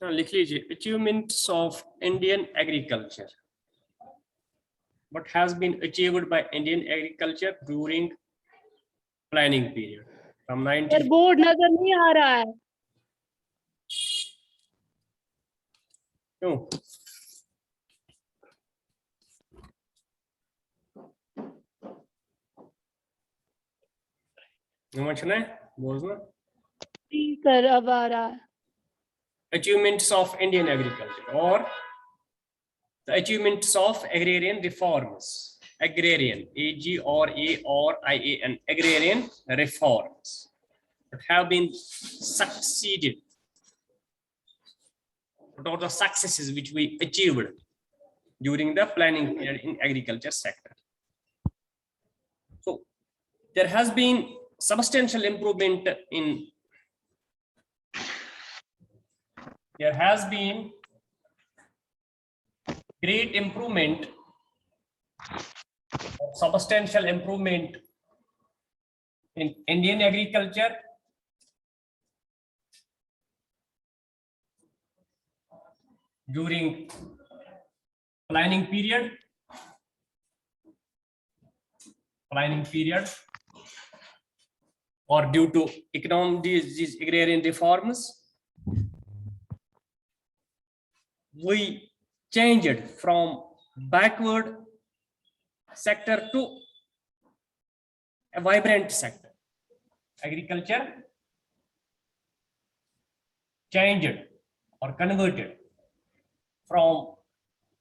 लिख लीजिए achievements of Indian agriculture. What has been achieved by Indian agriculture during planning period from 19. Sir board नजर नहीं आ रहा है. क्यों? सुना है बोलना. सर अब आ रहा है. Achievements of Indian agriculture or the achievements of agrarian reforms. Agrarian, A-G-R-A-R-I-A-N, agrarian reforms that have been succeeded. What are the successes which we achieved during the planning period in agriculture sector? So there has been substantial improvement in. There has been great improvement, substantial improvement in Indian agriculture during planning period or due to these agrarian reforms. We changed from backward sector to a vibrant sector. Agriculture changed or converted from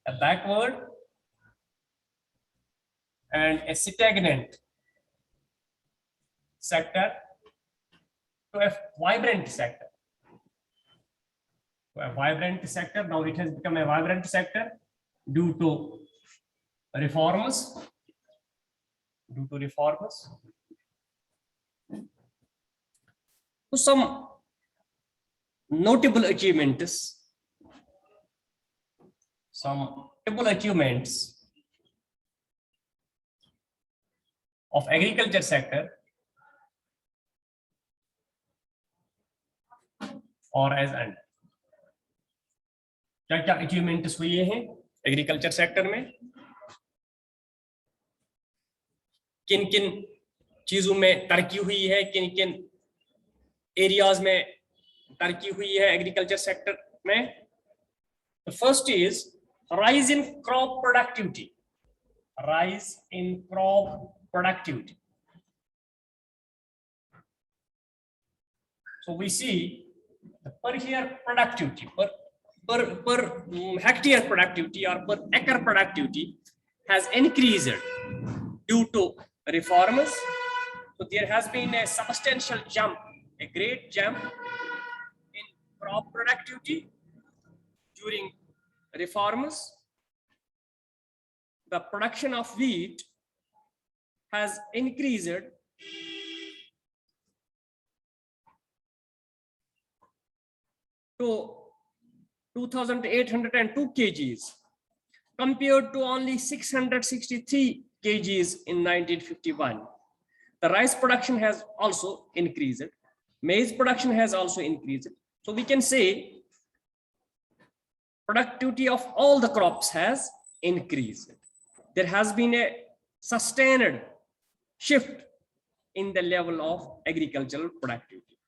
a backward and a stagnant sector to a vibrant sector. A vibrant sector. Now it has become a vibrant sector due to reforms. So some notable achievements. Of agriculture sector और as and क्या क्या achievements हुए हैं agriculture sector में, किन किन चीजों में तरक्की हुई है, किन किन एरियाज में तरक्की हुई है एग्रीकल्चर सेक्टर में. The first is rise in crop productivity. So we see the per year productivity, per hectare productivity or per acre productivity has increased due to reforms. So there has been a substantial jump, a great jump in crop productivity during reforms. The production of wheat has increased to 2,802 kgs compared to only 663 kgs in 1951. The rice production has also increased. Maize production has also increased. So we can say productivity of all the crops has increased. There has been a sustained shift in the level of agricultural productivity.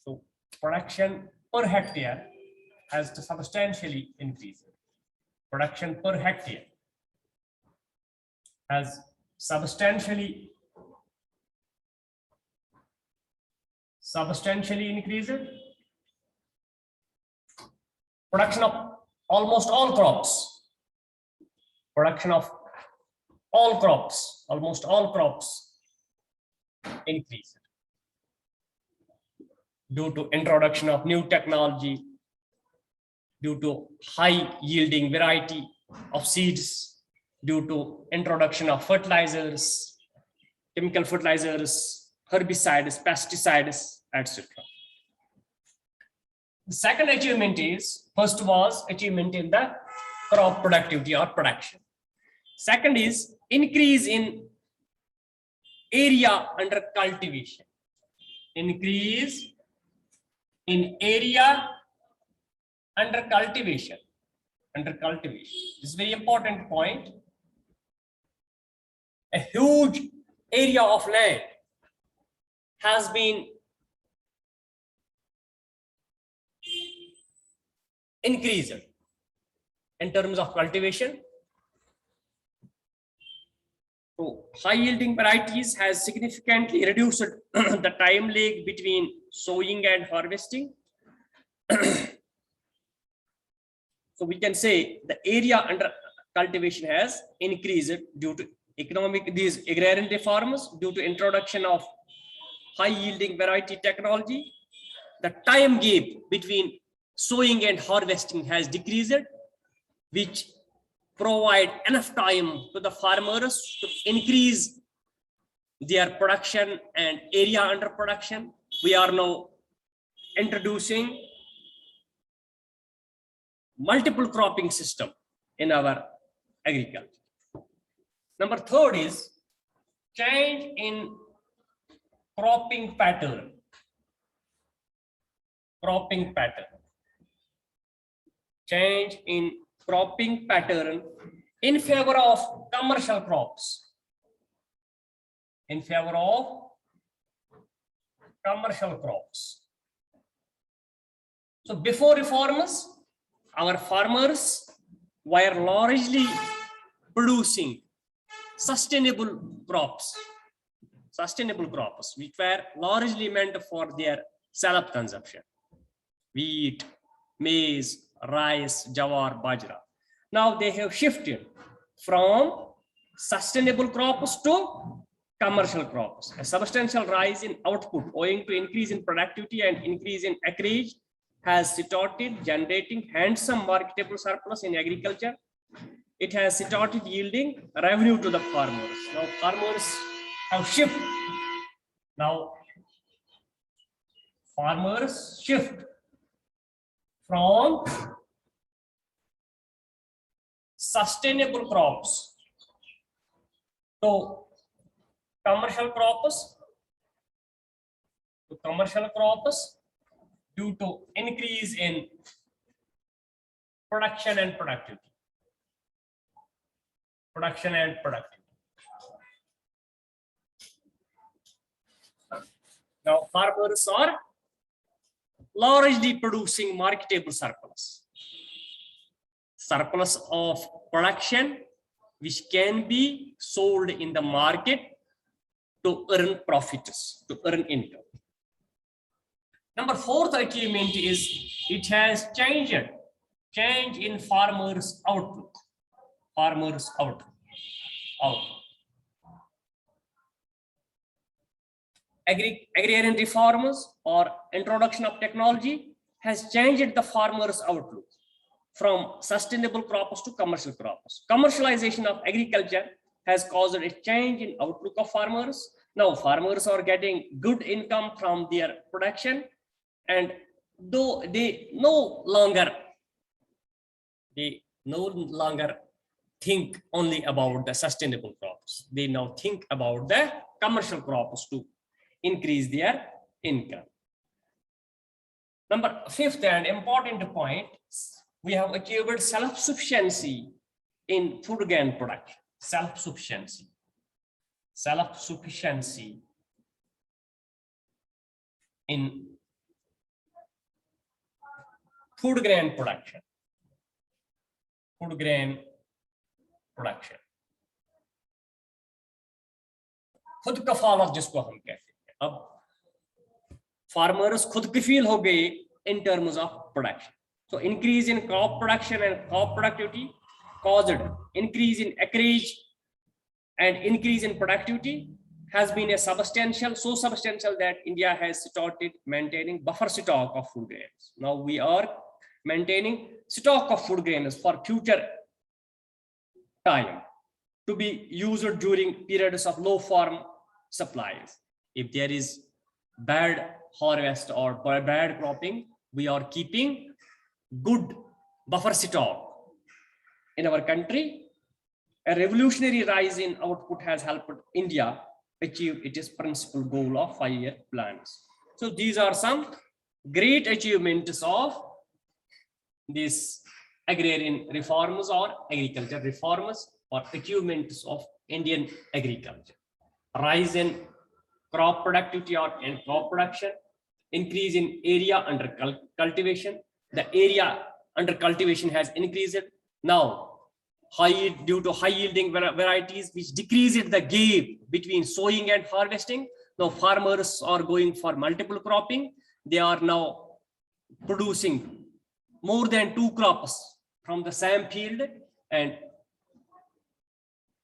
So production per hectare has substantially increased. Production per hectare has substantially increased. Production of almost all crops. Almost all crops increased due to introduction of new technology, due to high yielding variety of seeds, due to introduction of fertilizers, chemical fertilizers, herbicides, pesticides, etc. The second achievement is, first was achievement in the crop productivity or production. Second is increase in area under cultivation. Increase in area under cultivation. Under cultivation. This is a very important point. A huge area of land has been increased in terms of cultivation. So high yielding varieties has significantly reduced the time lag between sowing and harvesting. So we can say the area under cultivation has increased due to these agrarian reforms, due to introduction of high yielding variety technology. The time gap between sowing and harvesting has decreased, which provide enough time to the farmers to increase their production and area under production. We are now introducing multiple cropping system in our agriculture. Number third is change in cropping pattern. Cropping pattern. Change in cropping pattern in favor of commercial crops. In favor of commercial crops. So before reforms, our farmers were largely producing sustainable crops, which were largely meant for their self consumption. Wheat, maize, rice, jawar, bajra. Now they have shifted from sustainable crops to commercial crops. A substantial rise in output owing to increase in productivity and increase in acreage has started generating handsome marketable surplus in agriculture. It has started yielding revenue to the farmers. Now farmers have shifted. Now farmers shift from sustainable crops to commercial crops due to increase in production and productivity. Now farmers are largely producing marketable surplus of production which can be sold in the market to earn profits, to earn income. Number fourth achievement is it has change in farmers' outlook. Agrarian reforms or introduction of technology has changed the farmers' outlook from sustainable crops to commercial crops. Commercialization of agriculture has caused a change in outlook of farmers. Now farmers are getting good income from their production, and though they no longer think only about the sustainable crops. They now think about the commercial crops to increase their income. Number fifth and important point, we have achieved self-sufficiency in food grain production. Self-sufficiency in food grain production. खुद कफालत जिसको हम कहते हैं, अब farmers खुद कफील हो गए in terms of production. So increase in crop production and crop productivity caused increase in acreage and increase in productivity has been a so substantial that India has started maintaining buffer stock of food grains. Now we are maintaining stock of food grains for future time to be used during periods of low farm supplies. If there is bad harvest or bad cropping, we are keeping good buffer stock in our country. A revolutionary rise in output has helped India achieve its principal goal of 5-year plans. So these are some great achievements of these agrarian reforms or agriculture reforms or achievements of Indian agriculture. Rise in crop productivity or in crop production, increase in area under cultivation. The area under cultivation has increased now due to high yielding varieties, which decreases the gap between sowing and harvesting. Now farmers are going for multiple cropping. They are now producing more than 2 crops from the same field, and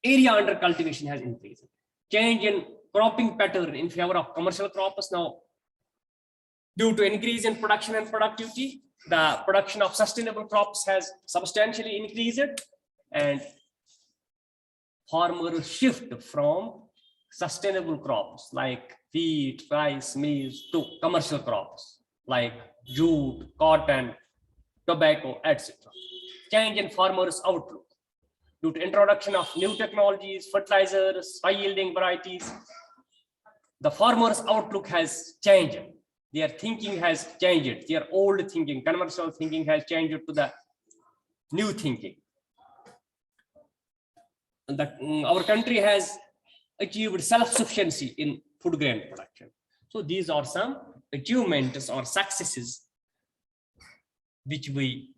area under cultivation has increased. Change in cropping pattern in favor of commercial crops. Now, due to increase in production and productivity, the production of sustainable crops has substantially increased, and farmers shift from sustainable crops like wheat, rice, maize to commercial crops like jute, cotton, tobacco, etc. Change in farmers' outlook due to introduction of new technologies, fertilizers, high yielding varieties. The farmers' outlook has changed. Their thinking has changed. Their old thinking, conventional thinking has changed to the new thinking. Our country has achieved self-sufficiency in food grain production. So these are some achievements or successes which we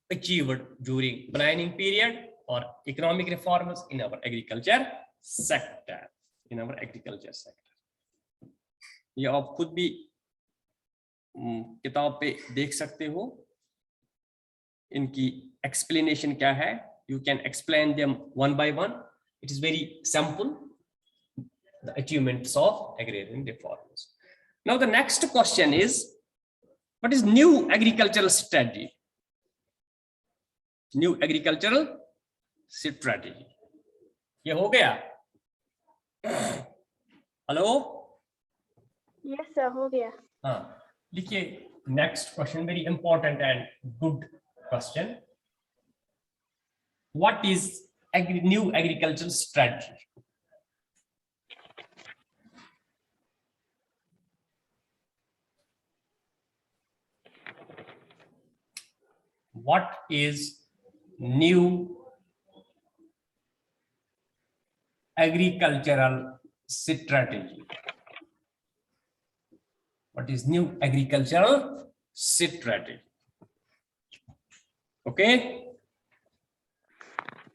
achieved during planning period or economic reforms in our agriculture sector. ये आप खुद भी किताब पे देख सकते हो, इनकी explanation क्या है. You can explain them one by one. It is very simple. The achievements of agrarian reforms. Now the next question is, what is new agricultural strategy? New agricultural strategy. ये हो गया? हेलो? Yes sir, हो गया. हाँ, लिखिए next question, very important and good question. What is new agricultural strategy? What is new agricultural strategy? What is new agricultural strategy? Okay.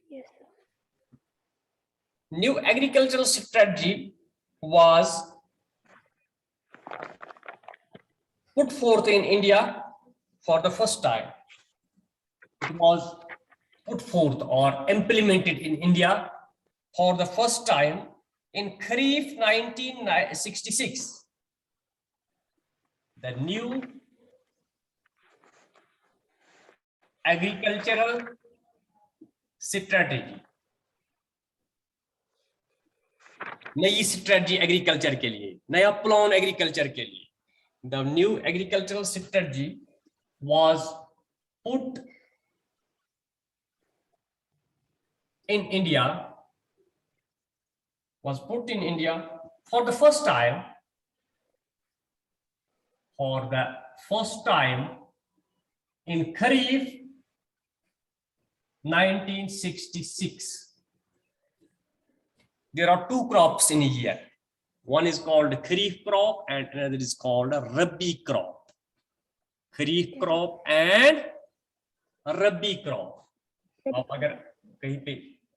Yes sir. New agricultural strategy was put forth in India for the first time. It was put forth or implemented in India for the first time in Kharif 1966. The new agricultural strategy, नई strategy agriculture के लिए, नया plan agriculture के लिए. The new agricultural strategy was put in India, for the first time, in Kharif 1966. There are 2 crops in a year. One is called Kharif crop and another is called a Rabi crop. Kharif crop and Rabi crop. आप अगर कहीं पे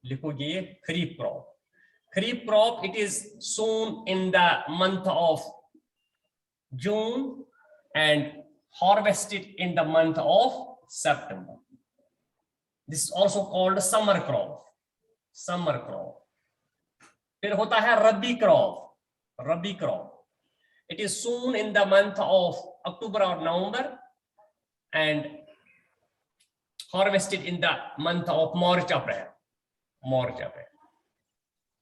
लिखोगे Kharif crop. Kharif crop, it is sown in the month of June and harvested in the month of September. This is also called a summer crop. Summer crop. फिर होता है Rabi crop. Rabi crop. It is sown in the month of October or November and harvested in the month of March, April.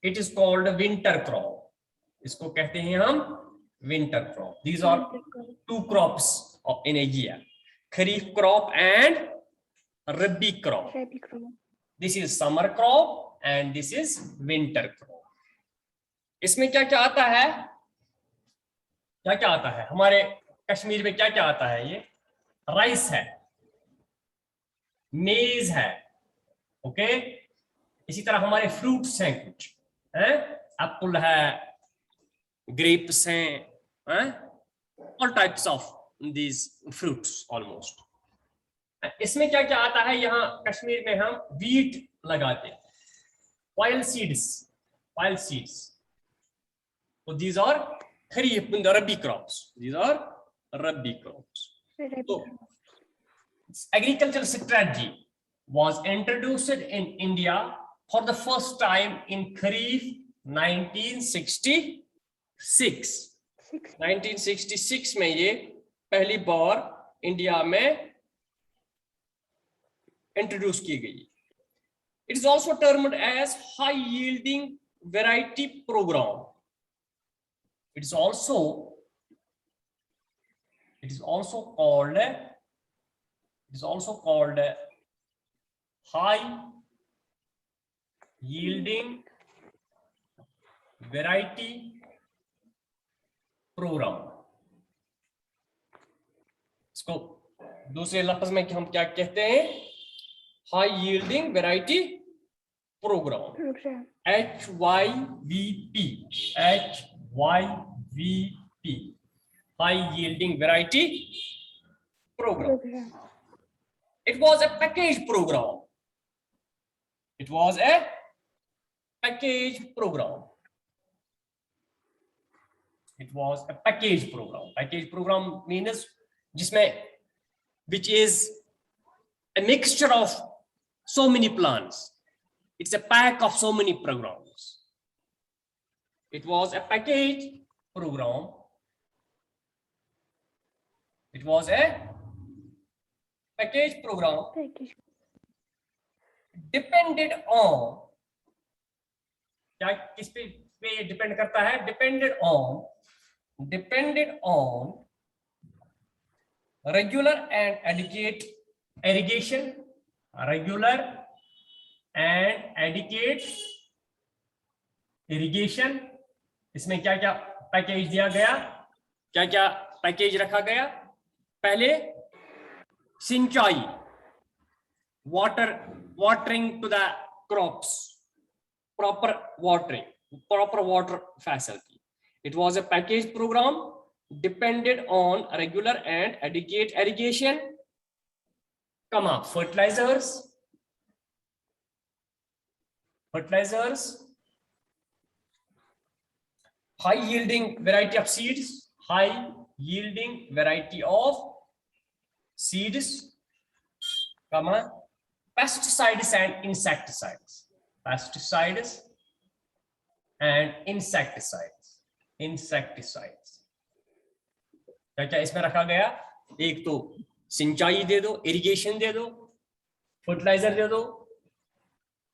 It is called a winter crop. इसको कहते हैं हम winter crop. These are 2 crops in a year. Kharif crop and Rabi crop. This is summer crop and this is winter crop. इसमें क्या क्या आता है? क्या आता है? हमारे कश्मीर में क्या क्या आता है? ये राइस है, मेज है, ओके। इसी तरह हमारे फ्रूट्स हैं, कुछ हैं, एप्पल है, ग्रेप्स हैं, all types of these fruits almost. इसमें क्या क्या आता है, यहाँ कश्मीर में हम वीट लगाते हैं, ऑयल सीड्स, ऑयल सीड्स, तो these are kharif rabi crops, these are rabi crops. तो agricultural strategy was introduced in India for the first time in Kharif 1966. 1966 में ये पहली बार इंडिया में इंट्रोड्यूस की गई। It is also termed as high yielding variety program. It is also called high yielding variety program. इसको दूसरे लफ्ज में हम क्या कहते हैं, high yielding variety programme, HYVP, high yielding variety program. It was a package program. It was a package program. It was a package program. Package program means जिसमें which is a mixture of so many plans. It's a pack of so many programs. It was a package program. It was a package program depended on, क्या किस पे depend करता है, depended on regular and adequate irrigation, regular and adequate irrigation। इसमें क्या क्या package दिया गया, क्या क्या पैकेज रखा गया, पहले सिंचाई, watering to the crops, proper watering, proper water facility. It was a package program depended on regular and adequate irrigation, fertilizers, high yielding variety of seeds, pesticides and insecticides, क्या क्या इसमें रखा गया, एक तो सिंचाई दे दो, इरिगेशन दे दो, फर्टिलाइजर दे दो,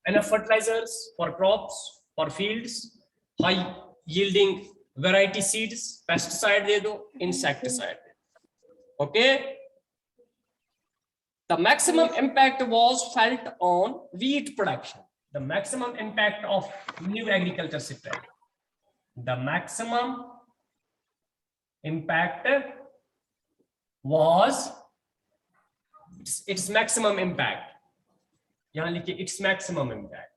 enough fertilizers for crops, for fields, high yielding variety seeds, pesticide दे दो, insecticide। Okay, the maximum impact was felt on wheat production. The maximum impact of new agriculture strategy, the maximum impact was its maximum impact, यहाँ लिखिए its maximum impact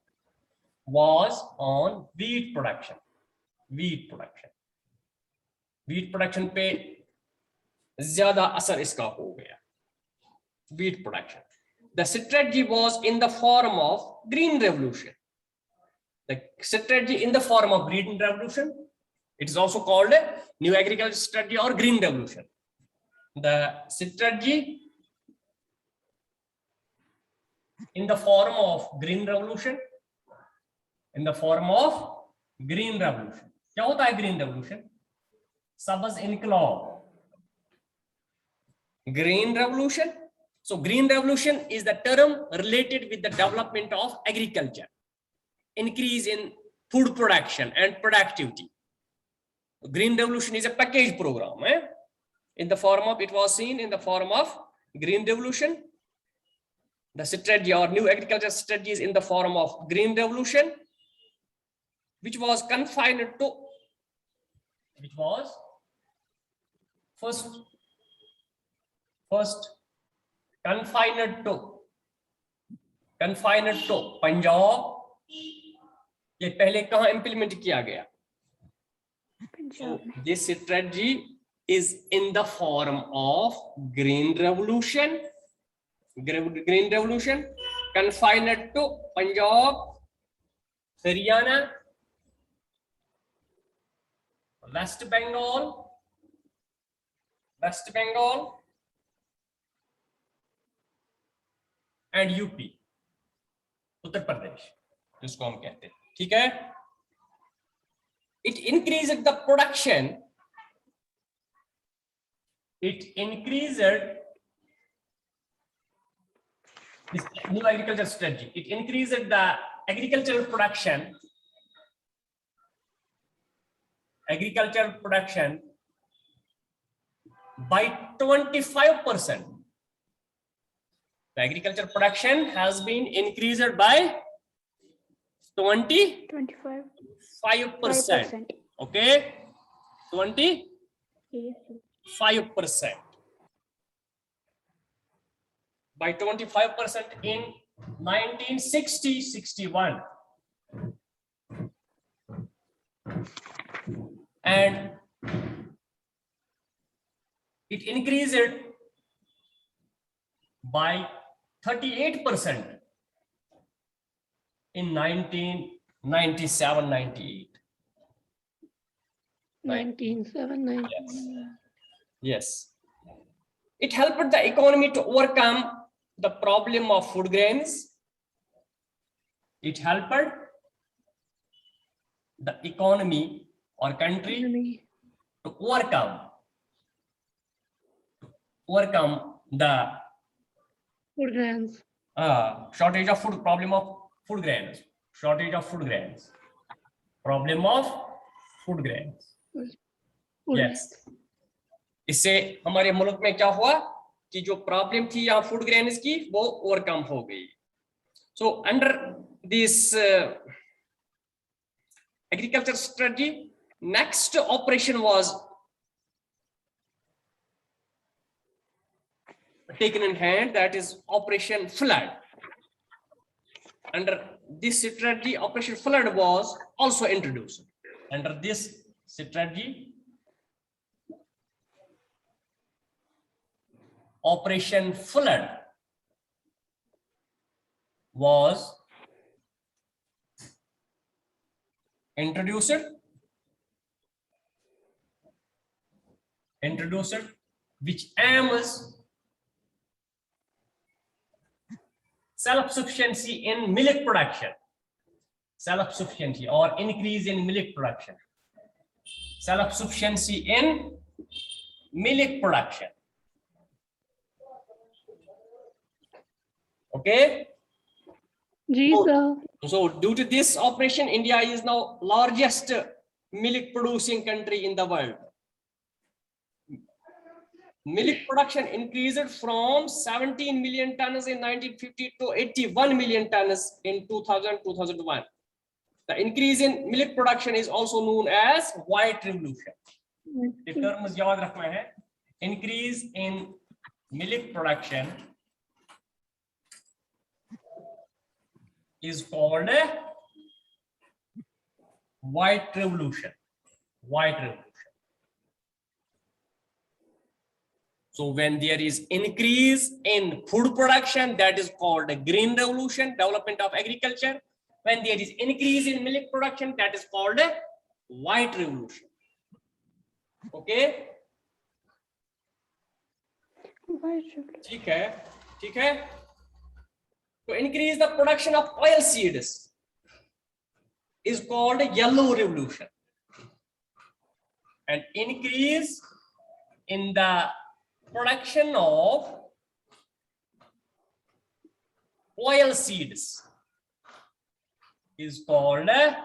was on wheat production पे ज्यादा असर इसका हो गया, wheat production। The strategy was in the form of green revolution. The strategy in the form of green revolution, it is also called a new agriculture strategy or green revolution. The strategy in the form of green revolution, क्या होता है green revolution? सबज इनकलाब, green revolution। So green revolution is the term related with the development of agriculture, increase in food production and productivity. Green revolution is a package program, in the form of, it was seen in the form of green revolution. The strategy or new agriculture strategies in the form of green revolution, which was confined to, first confined to confined to Punjab. ये पहले कहाँ implement किया गया? So this strategy is in the form of Green Revolution. Green Revolution confined to Punjab, Haryana, West Bengal, and UP, Uttar Pradesh, जिसको हम कहते हैं, ठीक है? It increased the production. It increased this new agriculture strategy. It increased the agricultural production. By 25%. The agriculture production has been increased by 25%. Okay, 25%. By 25% in 1960-61. And it increased by 38% in 1997-98. 1997-98. Yes. It helped the economy to overcome the problem of food grains. It helped the economy or country to overcome the Food grains. shortage of food, problem of food grains, problem of food grains. Yes. इससे हमारे मुल्क में क्या हुआ कि जो problem थी यहाँ फूड ग्रेन्स की वो ओवरकम हो गई. So under this agriculture strategy, next operation was taken in hand, that is Operation Flood. Under this strategy, Operation Flood was also introduced. Under this strategy, Operation Flood was introduced, which aims self-sufficiency in millet production, self-sufficiency or increase in millet production, self-sufficiency in millet production. Okay. So due to this operation, India is now largest millet producing country in the world. Millet production increased from 17 million tons in 1950 to 81 million tons in 2000-2001. The increase in millet production is also known as White Revolution. The term is याद रखना है. Increase in millet production is called a White Revolution. So when there is increase in food production, that is called a Green Revolution, development of agriculture. When there is increase in millet production, that is called a White Revolution. Okay. ठीक है. To increase the production of oil seeds is called a Yellow Revolution. And increase in the production of oil seeds is called a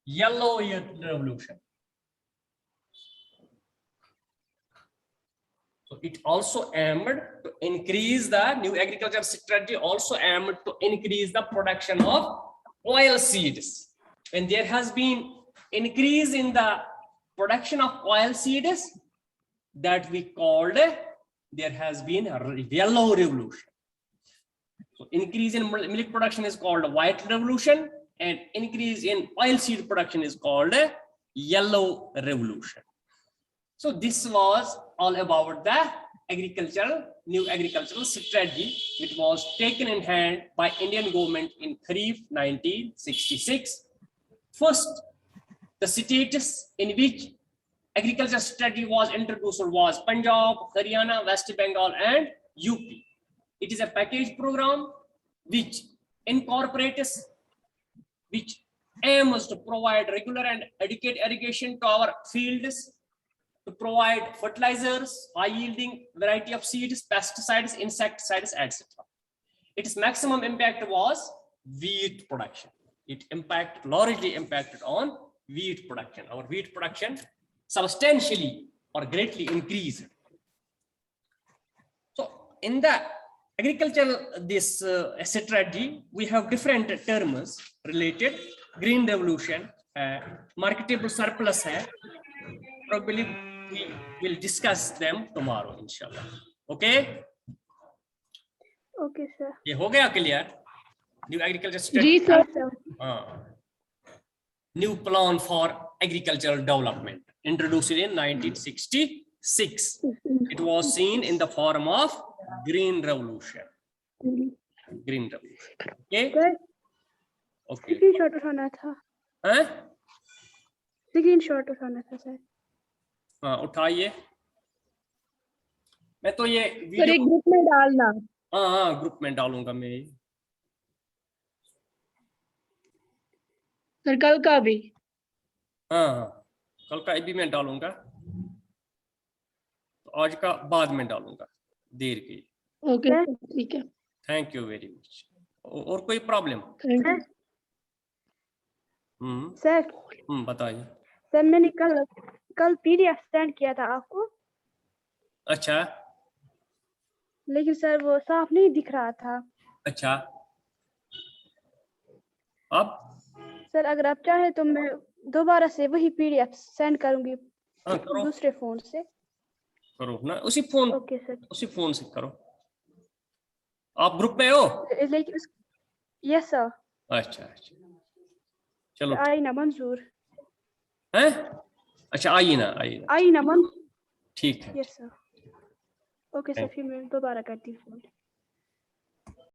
Yellow Revolution. So it also aimed to increase the new agriculture strategy, also aimed to increase the production of oil seeds. When there has been increase in the production of oil seeds, that we called there has been a Yellow Revolution. So increase in milk production is called a white revolution, and increase in oilseed production is called a yellow revolution. So this was all about the new agricultural strategy, which was taken in hand by Indian government in Kharif 1966. First, the states in which agriculture strategy was introduced was Punjab, Haryana, West Bengal, and UP. It is a package program which incorporates, which aims to provide regular and adequate irrigation to our fields, to provide fertilizers, high yielding variety of seeds, pesticides, insecticides, etc. Its maximum impact was wheat production. It largely impacted on wheat production. Our wheat production substantially or greatly increased. So in the agricultural strategy, we have different terms related. Green revolution, marketable surplus hai. Probably we will discuss them tomorrow, inshallah. Okay? Okay, sir. ये हो गया clear? New agriculture ji strategy. Sir Yes, sir. New plan for agricultural development introduced in 1966. It was seen in the form of green revolution. Green revolution. Okay? Sir Okay. Screenshot उठाना था. हाँ? Screenshot उठाना था sir. हाँ, उठाइए. मैं तो ये सर वीडियो एक ग्रुप में डालना. हाँ ग्रुप में डालूंगा मैं. सर कल का भी. हाँ कल का भी मैं डालूंगा. तो आज का बाद में डालूंगा देर की. ओके ठीक है. Thank you very much. और कोई प्रॉब्लम? Thank you. सर बताइए. सर मैंने कल PDF सेंड किया था आपको, अच्छा लेकिन सर वो साफ नहीं दिख रहा था. अच्छा. अब सर अगर आप चाहे तो मैं दोबारा से वही PDF सेंड करूंगी हाँ, करो दूसरे फोन से. करो ना. उसी फोन ओके सर. से करो. आप ग्रुप में हो? लेकिन यस सर. अच्छा अच्छा चलो. आई ना मंजूर. हैं? अच्छा आई ना आई ना मंजूर. ठीक है. Yes sir. ओके सर फिर मैं दोबारा करती हूँ फोन.